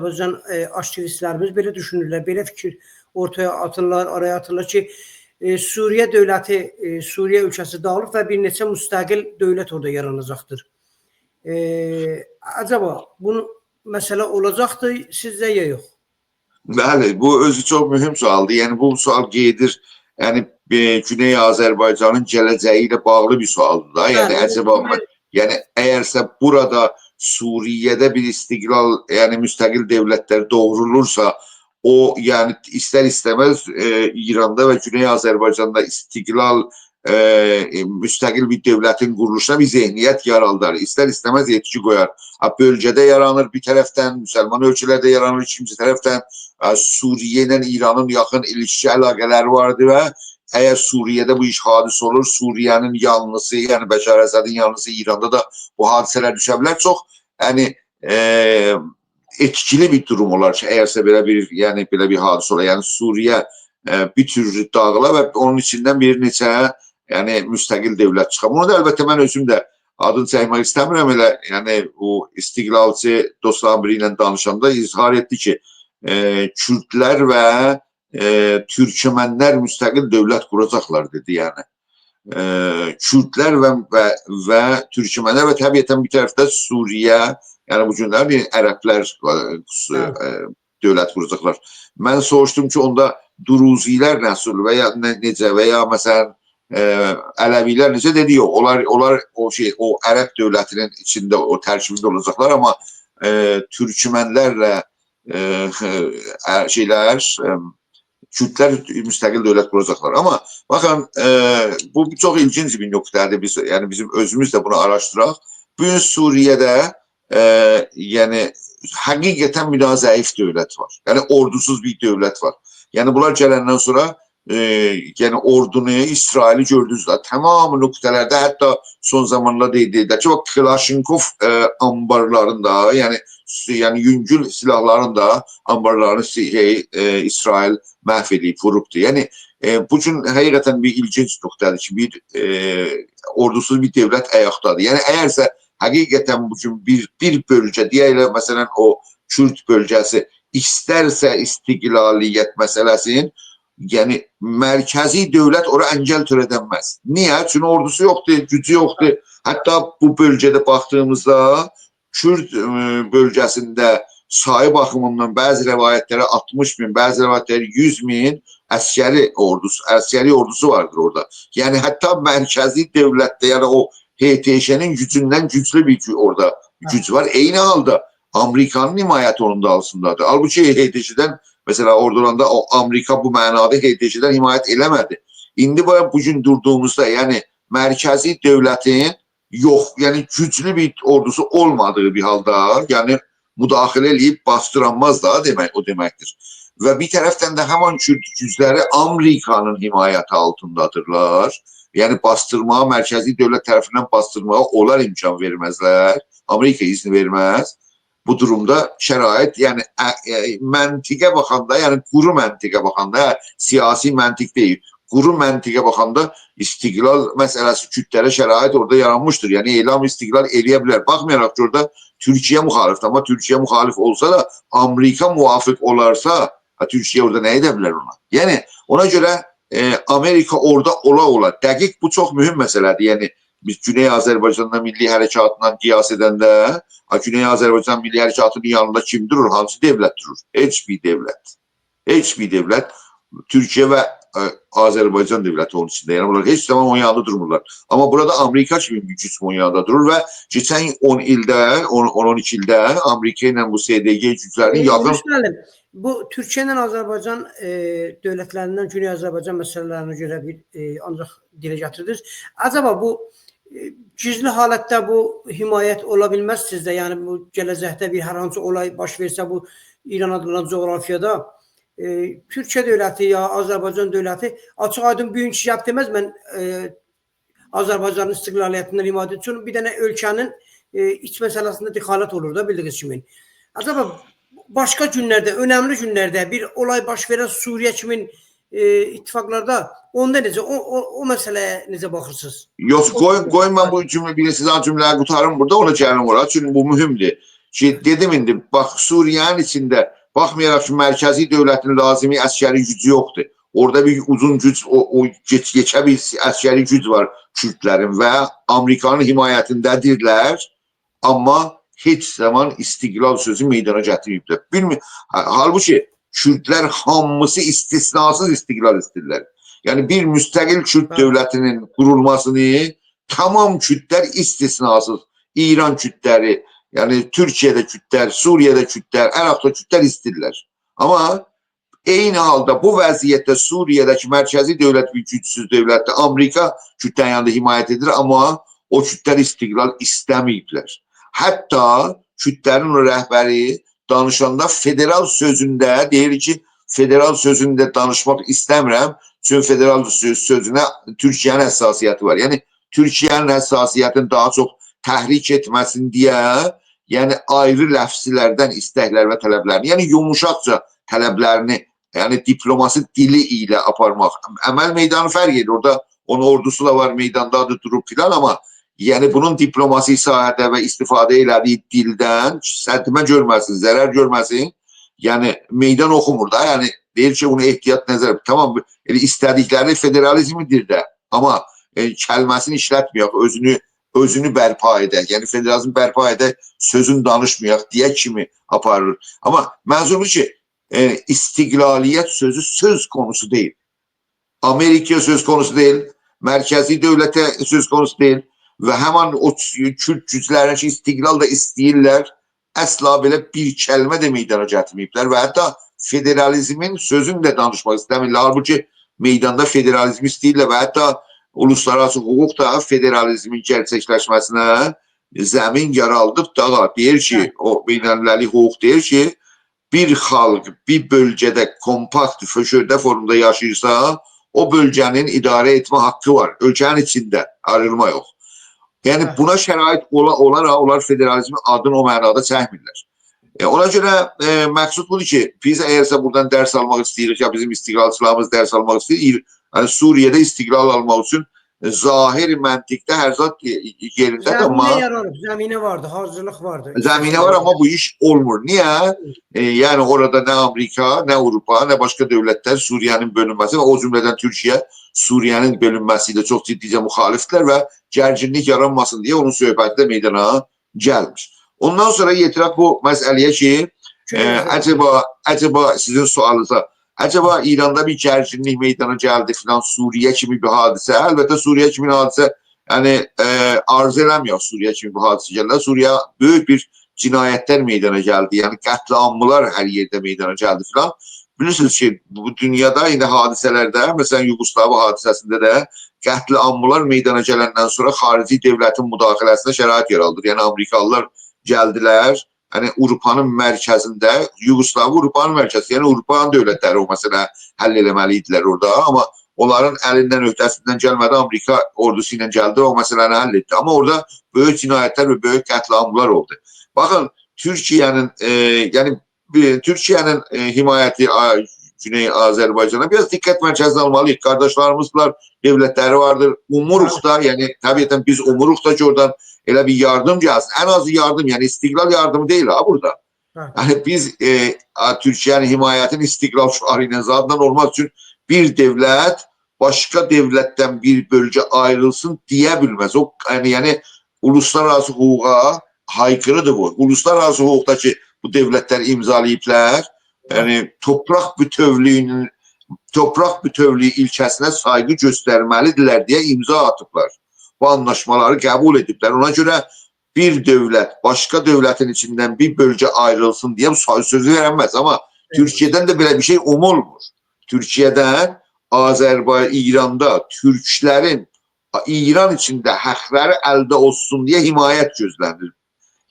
Azərbaycan aktivistlərimiz belə düşünürlər, belə fikir ortaya atırlar, araya atırlar ki, Suriyə dövləti, Suriyə ölkəsi dağılıb və bir neçə müstəqil dövlət orada yaranacaqdır. Acaba bu məsələ olacaqdır sizcə ya yox? Bəli, bu özü çox mühüm sualdır. Yəni bu sual gedir, yəni Güney Azərbaycanın gələcəyi ilə bağlı bir sualdır da. Yəni acaba yəni əgərsə burada Suriye'de bir istiqlal, yani müstakil devletler doğrulursa, o yani ister istemez İran'da ve Güney Azerbaycan'da istiqlal, müstakil bir devletin kuruluşuna bir zihniyet yaraldar. İster istemez etki koyar. Bölgede yaranır bir taraftan, Müslüman ölkəlerde yaranır ikinci taraftan. Suriye ile İran'ın yakın ilişki əlaqələri vardır ve eğer Suriye'de bu iş hadis olur, Suriye'nin yanlısı, yani Beşar Esad'ın yanlısı İran'da da bu hadiseler düşebilir. Çok yani etkili bir durum olar. Eğerse böyle bir yani böyle bir hadise olar. Yani Suriye bir tür dağıla ve onun içinden bir neçə yani müstakil devlet çıxar. Bunu da elbette ben özüm de adını çəkmək istəmirəm elə. Yani o istiqlalçı dostlarım biri ilə danışanda izhar etdi ki Kürtlər və Türkmenler müstakil devlet kuracaklar dedi yani. Kürtler ve Türkmenler ve tabiyyətən bir tarafta Suriye, yani bu günler Ərəblər devlet kuracaklar. Ben soruştum ki onda Duruziler nasıl veya necə veya mesela Ələvilər necə dedi yok. Onlar o Ərəb devletinin içinde o tərkibində olacaklar ama Türkmenlerle Kürtler müstakil devlet kuracaklar. Ama bakın bu çok ilginç bir noktadır. Yani bizim özümüz de bunu araştıraq. Bugün Suriye'de yani hakikaten bir daha zayıf devlet var. Yani ordusuz bir devlet var. Yani bunlar gelenden sonra yani ordunu, İsrail'i gördünüzler. Tamamı noktalarda hatta son zamanlarda dediler ki bak Klaşinkov ambarlarında yani yüngül silahların da ambarlarını İsrail mahvedip vuruptu. Yani bu gün hakikaten bir ilginç noktadır ki bir ordusuz bir devlet ayaktadır. Yani eğerse hakikaten bugün bir bölge diyelim mesela o Kürt bölgesi isterse istiklaliyet meselesinin yani merkezi devlet oraya engel törədənməz. Niye? Çünkü ordusu yoktu, gücü yoktu. Hatta bu bölgede baktığımızda Kürt bölgesinde sayı bakımından bazı rivayetlere 60 bin, bazı rivayetlere 100 bin askeri ordusu vardır orada. Yani hatta merkezi devlette yani o HTŞ'nin gücünden güçlü bir orada güç var. Aynı halde Amerikanın himayeti onun da altındadır. Halbuki HTŞ'den mesela orduranda o Amerika bu manada HTŞ'den himayet eləmədi. İndi bugün durduğumuzda yani merkezi devletin yok yani güçlü bir ordusu olmadığı bir halda yani müdaxilə eləyib bastıranmaz da demek o demektir. Ve bir taraftan da hemen Kürt gücləri Amerikanın himayeti altındadırlar. Yani bastırmaya, merkezi devlet tarafından bastırmaya onlar imkan vermezler. Amerika izni vermez. Bu durumda şərait yani məntiqə baxanda yani quru məntiqə baxanda siyasi məntiq değil. Quru məntiqə baxanda istiqlal məsələsi Kürtlərə şərait orada yaranmıştır. Yani elam istiqlal eləyə bilər. Baxmayaraq ki orada Türkiye muhalif ama Türkiye muhalif olsa da Amerika muvafık olarsa Türkiye orada ne edebilir ona? Yani ona göre Amerika orada ola. Dəqiq bu çok mühim meseledir. Yani biz Güney Azerbaycan'da milli harekatından qiyas edəndə Güney Azerbaycan milli harekatının yanında kim durur? Hansı devlet durur? Hiçbir devlet. Hiçbir devlet. Türkiye ve Azerbaycan devleti onun içinde. Yani bunlar hiç zaman onun yanında durmurlar. Ama burada Amerika kimi bir güç onun yanında durur ve geçen 10 ilde, 10-12 ilde Amerika ile bu SDG güçlerinin yakın... Bu Türkiye ile Azerbaycan devletlerinden Güney Azerbaycan meselelerine göre bir ancak dile getirdiniz. Acaba bu gizli halette bu himayet olabilmez sizde? Yani bu gələcəkdə bir hər hansı olay baş verse bu İran adlanan coğrafyada Türkiye devleti ya Azerbaycan devleti açıq aydın bir iş yap demez. Ben Azerbaycanın istiqlaliyyətindən himayət üçün bir dənə ölkənin iç meselesinde dixalət olur da bildiğiniz kimi. Acaba başka günlerde, önemli günlerde bir olay baş veren Suriye kimin ittifaklarda onda necə o meseleye necə baxırsınız? Yok koyun ben bu cümle bir sizden cümleyi kurtarım burada ona gəlim oraya çünkü bu mühimdir. Dedim indi, bax Suriyenin içində baxmayaraq ki, mərkəzi dövlətin lazımi əskəri gücü yoxdur. Orada bir uzun güc, o geçə bir əskəri güc var Kürtlərin və Amerikanın himayətindədirlər, amma heç zaman istiqlal sözü meydana gətirməyiblər. Halbuki Kürtlər hamısı istisnasız istiqlal istəyirlər. Yəni bir müstəqil Kürt dövlətinin qurulmasını tamam Kürtlər istisnasız, İran Kürtləri, yəni Türkiyədə Kürtlər, Suriyədə Kürtlər, Əraqda Kürtlər istəyirlər. Amma eyni halda bu vəziyyətdə Suriyədəki mərkəzi dövlət bir gücsüz dövlətdir. Amerika Kürtlərin yanında himayət edir, amma o Kürtlər istiqlal istəməyiblər. Hətta Kürtlərin rəhbəri danışanda federal sözündə deyir ki, federal sözündə danışmaq istəmirəm, çünki federal sözünə Türkiyənin həssasiyyəti var. Yəni Türkiyənin həssasiyyətini daha çox təhrik etməsin deyə, yəni ayrı ləfsilərdən istəklər və tələblərini, yəni yumuşaqca tələblərini, yəni diplomasi dili ilə aparmaq. Əməl meydanı fərq edir. Orada onun ordusu da var, meydandadır, durub filan, amma yəni bunun diplomasi sahədə və istifadə elədiyi dildən sərtimə görməsin, zərər görməsin, yəni meydan oxumur da, yəni deyir ki, bunu ehtiyat nəzər, tamam, istədikləri federalizmidir də, amma kəlməsini işlətməyək, özünü bərpa edək, yəni federalizm bərpa edək, sözün danışmayaq deyə kimi aparır. Amma mənzumdur ki, istiqlaliyyət sözü söz konusu deyil. Amerika söz konusu deyil, mərkəzi dövlətə söz konusu deyil və həman o Kürt güclərin ki, istiqlal da istəyirlər, əsla belə bir kəlmə də meydana gətirməyiblər və hətta federalizmin sözünü də danışmaq istəmirlər. Halbuki meydanda federalizmi istəyirlər və hətta uluslararası hüquq da federalizmin gerçəkləşməsinə zəmin yaraldıb da deyir ki, o beynəlmiləli hüquq deyir ki, bir xalq bir bölgədə kompakt, föşördə formda yaşayırsa, o bölgənin idarə etmə haqqı var. Ölkənin içində ayrılma yox. Yəni buna şərait olaraq onlar federalizmin adını o mənada çəkmirlər. Ona görə məqsud budur ki, biz əgərsə buradan dərs almaq istəyirik, ya bizim istiqlalçılarımız dərs almaq istəyir, yəni Suriyədə istiqlal almaq üçün zahir məntiqdə hər zat yerindədir, amma zəminə vardı, hazırlıq vardı. Zəminə var, amma bu iş olmur. Niyə? Yəni orada nə Amerika, nə Avropa, nə başqa dövlətlər Suriyenin bölünməsi və o cümlədən Türkiyə Suriyenin bölünməsi ilə çox ciddicə müxalifdirlər və gərginlik yaranmasın deyə onun söhbəti də meydana gəlmiş. Ondan sonra yetirək bu məsələyə ki, acaba sizin sualınıza, acaba İranda bir gərginlik meydana gəldi filan, Suriyə kimi bir hadisə, əlbəttə Suriyə kimi hadisə, yəni arzu eləməyək Suriyə kimi bir hadisə gəldi. Suriyə böyük bir cinayətlər meydana gəldi, yəni qətliamlar hər yerdə meydana gəldi filan. Bilirsiniz ki, bu dünyada indi hadisələrdə, məsələn Yugoslava hadisəsində də qətliamlar meydana gələndən sonra xarici dövlətin müdaxiləsinə şərait yaraldır. Yəni Amerikalılar gəldilər, yəni Avropanın mərkəzində, Yugoslava Avropanın mərkəzi, yəni Avropanın dövlətləri o məsələ həll eləməli idilər orada, amma onların əlindən, öhdəsindən gəlmədi, Amerika ordusu ilə gəldi və o məsələni həll etdi. Amma orada böyük cinayətlər və böyük qətliamlar oldu. Baxın, Türkiyənin, yəni Türkiyənin himayəti Güney Azərbaycana biraz diqqət mərkəzinə almalıyıq. Qardaşlarımızlar, dövlətləri vardır. Umuruq da, yəni təbiətən biz umuruq da ki, oradan elə bir yardım gəlsin. Ən azı yardım, yəni istiqlal yardımı deyil ha burada. Yəni biz Türkiyənin himayətinin istiqlal şüarı ilə zaten olmaq üçün bir dövlət başqa dövlətdən bir bölgə ayrılsın deyə bilməz. O, yəni uluslararası hüquqa haykırıdır bu. Uluslararası hüquqdakı bu dövlətlər imzalayıblar. Yəni torpaq bütövlüyü ilkəsinə sayğı göstərməlidirlər deyə imza atıblar. Bu anlaşmaları qəbul ediblər. Ona görə bir dövlət başqa dövlətin içindən bir bölgə ayrılsın deyə sözü verəməz. Amma Türkiyədən də belə bir şey umulmur. Türkiyədən İranda türklərin İran içində həqləri əldə olsun deyə himayət gözlənilir.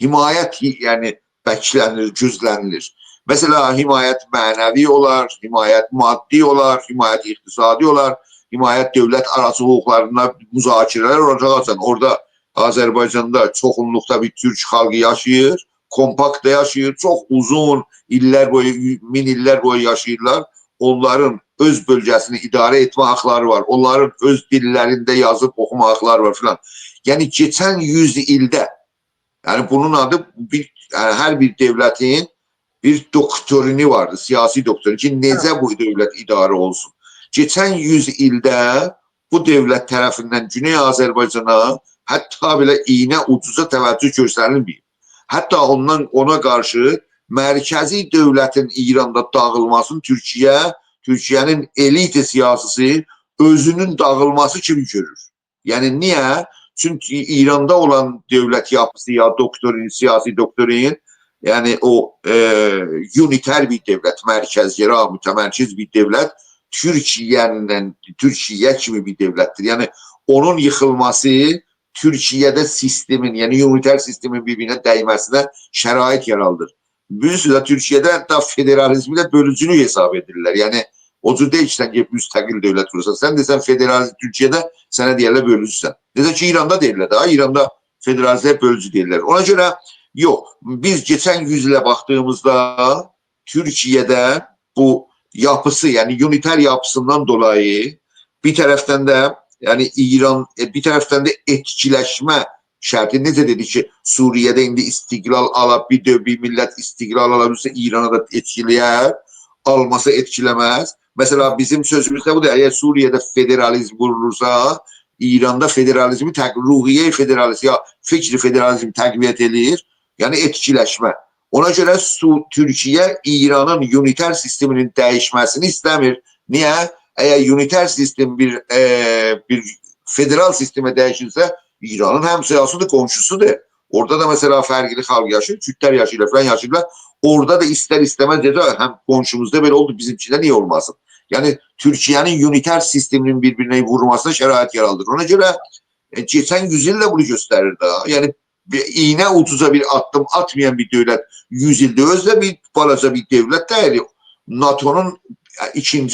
Himayət yəni bəklənir, gözlənilir. Mesela himayət mənəvi olar, himayət maddi olar, himayət iqtisadi olar, himayət dövlət arası hüquqlarında müzakirələr olacaq. Orada Azərbaycanda çoxunluqda bir türk xalqı yaşayır, kompaktda yaşayır, çox uzun illər boyu, min illər boyu yaşayırlar. Onların öz bölgəsini idarə etmə haqları var, onların öz dillərində yazıb oxuma haqları var filan. Yəni geçən 100 ildə, yəni bunun adı bir hər bir dövlətin bir doktrini vardı, siyasi doktrini ki, necə bu dövlət idarə olsun. Geçən 100 ildə bu dövlət tərəfindən Güney Azərbaycana hətta belə iynə ucuza təvəccüh göstərilməyib. Hətta ona qarşı mərkəzi dövlətin İranda dağılmasını Türkiyənin elite siyasisi özünün dağılması kimi görür. Yəni niyə? Çünki İranda olan dövlət yapısı ya doktrin, siyasi doktrin, yəni o uniter bir dövlət, mərkəzgərə, mütəmərkəz bir dövlət Türkiyə kimi bir dövlətdir. Yəni onun yıxılması Türkiyədə sistemin, yəni uniter sistemin bir-birinə dəyməsinə şərait yaraldır. Bilirsiniz, Türkiyədə hətta federalizmi də bölücülük hesab edirlər. Yəni o cür deyil ki, sən gəlib müstəqil dövlət qurursan. Sən desən federalizm Türkiyədə, sənə deyərlər bölücüsən. Desən ki, İranda deyirlər də, İranda federalizm bölücü deyirlər. Ona görə yox, biz geçən 100 ilə baxdığımızda Türkiyədə bu yapısı, yəni uniter yapısından dolayı bir tərəfdən də yəni İran, bir tərəfdən də etkiləşmə şərti. Necə dedi ki, Suriyədə indi istiqlal alab, bir millət istiqlal alabilirsə İrana da etkiləyər, alması etkiləməz. Mesela bizim sözümüzdə budur, əgər Suriyədə federalizm qurulursa, İranda federalizmi, ruhiyyə federalizmi, ya fikri federalizmi təqviyyət edir, yəni etkiləşmə. Ona görə Türkiyə İranın uniter sisteminin dəyişməsini istəmir. Niyə? Əgər uniter sistem bir federal sistemə dəyişirsə, İranın həm siyasıdır, qonşusudur. Orada da mesela fərqli xalq yaşayır, Kürtlər yaşayırlar, falan yaşayırlar. Orada da istər istəməz deyəcək, həm qonşumuzda belə oldu, bizimkində niyə olmasın? Yəni Türkiyənin uniter sisteminin bir-birinə vurmasına şərait yaraldır. Ona görə geçən 100 ildə bunu göstərir də. Yəni iynə ucuza bir addım atmayan bir dövlət 100 ildə özlə bir balaca bir dövlət deyil. NATO'nun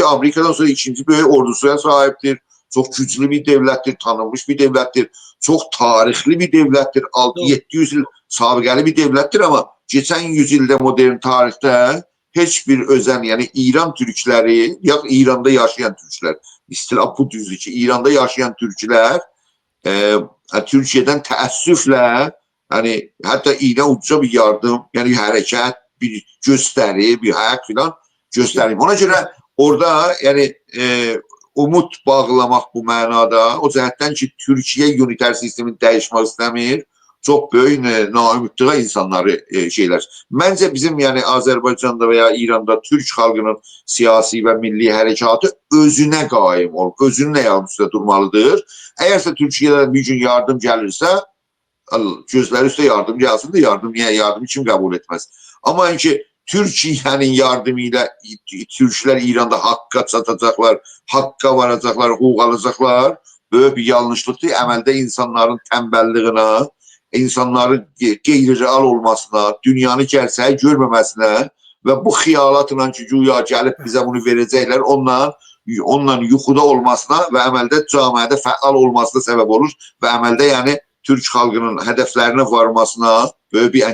Amerikadan sonra ikinci böyük ordusuya sahiptir. Çox güclü bir dövlətdir, tanınmış bir dövlətdir. Çox tarixli bir dövlətdir. 600-700 il sabiqəli bir dövlətdir, amma geçən 100 ildə modern tarixdə heç bir özən, yəni İran türkləri, ya İranda yaşayan türklər, istilah bu düzdür ki, İranda yaşayan türklər Türkiyədən təəssüflə, yəni hətta iynə ucuza bir yardım, yəni hərəkət, bir göstəri, bir həyat filan göstərim. Ona görə orada yəni umut bağlamaq bu mənada, o cəhətdən ki, Türkiyə uniter sistemin dəyişmək istəmir, çox böyük naümidliğə insanları şeylər. Məncə bizim yəni Azərbaycanda və ya İranda Türk xalqının siyasi və milli hərəkatı özünə qaim olub, özünün ayağının üstə durmalıdır. Əgərsə Türkiyədən bir gün yardım gəlirsə, gözləri üstə yardım gəlsin də yardım kim qəbul etməz. Amma ki, Türkiyənin yardımı ilə Türklər İranda haqqa çatacaqlar, haqqa varacaqlar, hüquq alacaqlar, böyük bir yanlışlıqdır. Əməldə insanların tənbəlliyinə, insanların qeyri-real olmasına, dünyanı gerçəyi görməməsinə və bu xiyalatla ki, güya gəlib bizə bunu verəcəklər, onunla yuxuda olmasına və əməldə camiədə fəal olmasına səbəb olur və əməldə yəni Türk xalqının hədəflərinə varmasına böyük bir